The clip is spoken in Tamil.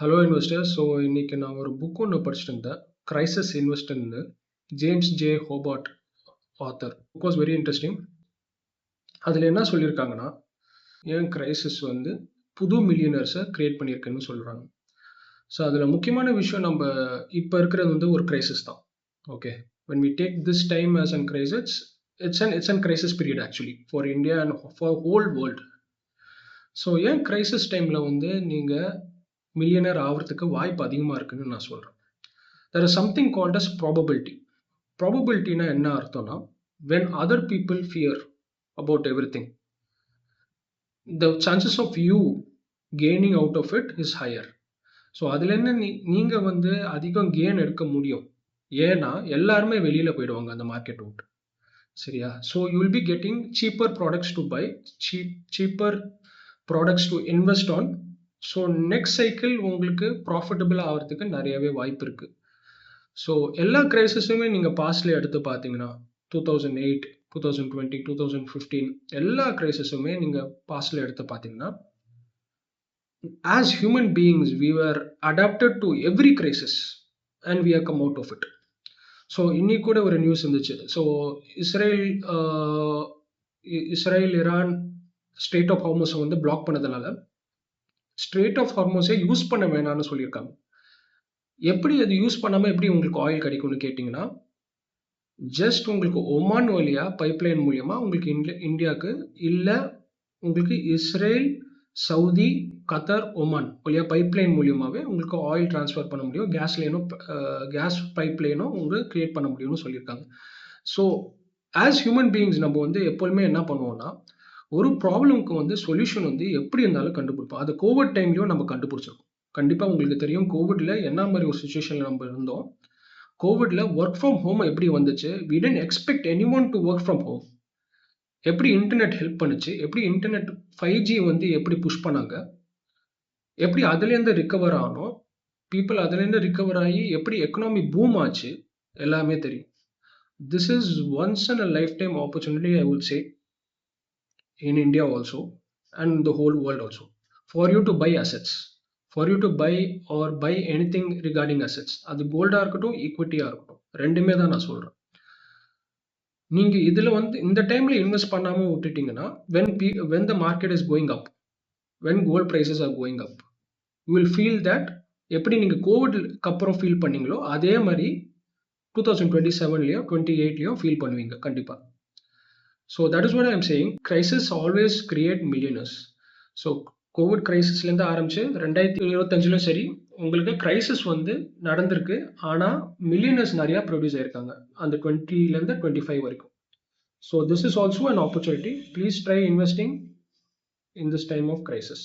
Hello investors. ஸோ இன்னைக்கு நான் ஒரு புக் ஒன்று படிச்சுட்டு இருந்தேன். கிரைசிஸ் இன்வெஸ்டர்னு James J Hobart author. Book was very interesting. அதில் என்ன சொல்லியிருக்காங்கன்னா, ஏன் கிரைசிஸ் வந்து புது மில்லியனர்ஸை கிரியேட் பண்ணியிருக்குன்னு சொல்கிறாங்க. ஸோ அதில் முக்கியமான விஷயம், நம்ம இப்போ இருக்கிறது வந்து ஒரு கிரைசிஸ் தான். Okay, when we take this time as an crisis, it's an crisis period actually for India and for whole world. So ஏன் கிரைசிஸ் டைமில் வந்து நீங்கள் மில்லியனர் ஆகிறதுக்கு வாய்ப்பு அதிகமாக இருக்குன்னு நான் சொல்கிறேன். there is something called as probability. ப்ராபபிலிட்டினா என்ன அர்த்தம்னா, when other people fear about everything, the chances of you gaining out of it is higher. So அதில் என்ன, நீங்கள் வந்து அதிகம் கெயின் எடுக்க முடியும். ஏன்னா எல்லாருமே வெளியில் போயிடுவாங்க அந்த மார்க்கெட் விட்டு. சரியா? So you will be getting cheaper products to buy, cheaper products to invest on. So next cycle உங்களுக்கு ப்ராஃபிட்டபிள் ஆகிறதுக்கு நிறையவே வாய்ப்பு இருக்குது. ஸோ எல்லா கிரைசிஸுமே நீங்கள் பாஸ்ட்ல எடுத்து பார்த்தீங்கன்னா, 2008, 2020, 2015 எல்லா கிரைசிஸுமே நீங்கள் பாஸ்ட்ல எடுத்து பார்த்தீங்கன்னா, as human beings we were adapted to every crisis and we have come out of it. So இன்னைக்கு கூட ஒரு நியூஸ் இருந்துச்சு. So Israel Iran strait of ஹார்மோஸை வந்து பிளாக் பண்ணதுனால ஸ்ட்ரெயிட் ஆஃப் ஹார்மோஸை யூஸ் பண்ண வேணாம்னு சொல்லியிருக்காங்க. எப்படி அது யூஸ் பண்ணாமல் எப்படி உங்களுக்கு ஆயில் கிடைக்கும்னு கேட்டிங்கன்னா, ஜஸ்ட் உங்களுக்கு ஒமான் வழியா பைப்லைன் மூலியமா உங்களுக்கு இந்தியாவுக்கு, இல்லை உங்களுக்கு இஸ்ரேல், சவுதி, கத்தார், ஒமான் வழியா பைப்லைன் மூலியமாகவே உங்களுக்கு ஆயில் டிரான்ஸ்ஃபர் பண்ண முடியும். கேஸ் பைப்லைனும் உங்களுக்கு கிரியேட் பண்ண முடியும்னு சொல்லியிருக்காங்க. ஸோ ஆஸ் ஹியூமன் பீயிங்ஸ் நம்ம வந்து எப்போதுமே என்ன பண்ணுவோம்னா, ஒரு ப்ராப்ளம்க்கு வந்து சொல்யூஷன் வந்து எப்படி இருந்தாலும் கண்டுபிடிப்போம். அது கோவிட் டைம்லையும் நம்ம கண்டுபிடிச்சிருக்கோம். கண்டிப்பாக உங்களுக்கு தெரியும், கோவிட்ல என்ன மாதிரி ஒரு சுச்சுவேஷனில் நம்ம இருந்தோம். கோவிட்ல ஒர்க் ஃப்ரம் ஹோம் எப்படி வந்துச்சு, we didn't expect anyone to work from home. எப்படி இன்டர்நெட் ஹெல்ப் பண்ணுச்சு, எப்படி இன்டர்நெட் 5G வந்து எப்படி புஷ் பண்ணாங்க, எப்படி அதுலேருந்து ரிகவர் ஆனோம், பீப்புள் அதுலேருந்து ரிகவர் ஆகி எப்படி எக்கனாமி பூம் ஆச்சு, எல்லாமே தெரியும். This is once in a life time opportunity, I would say, in India also and the whole world also, for you to buy assets, for you to buy or buy anything regarding assets. அது கோல்டாக இருக்கட்டும், ஈக்விட்டியாக இருக்கட்டும், ரெண்டுமே தான் நான் சொல்கிறேன். நீங்கள் இதில் வந்து இந்த டைமில் இன்வெஸ்ட் பண்ணாமல் விட்டுட்டிங்கன்னா, when the market is going up, when gold prices are going up, you will feel that எப்படி நீங்கள் கோவிட்க்கு அப்புறம் ஃபீல் பண்ணீங்களோ அதே மாதிரி 2027லையோ 28லையோ ஃபீல் பண்ணுவீங்க கண்டிப்பாக. So that is what I am saying. Crisis always create millionaires. So COVID கிரைசிஸ்லேருந்து ஆரம்பிச்சு 2025லும் சரி உங்களுக்கு கிரைசிஸ் வந்து நடந்திருக்கு. ஆனால் மில்லியனர்ஸ் நிறையா ப்ரொடியூஸ் ஆயிருக்காங்க அந்த 20லேருந்து 25 வரைக்கும். So this is also an opportunity. Please try investing in this time of crisis.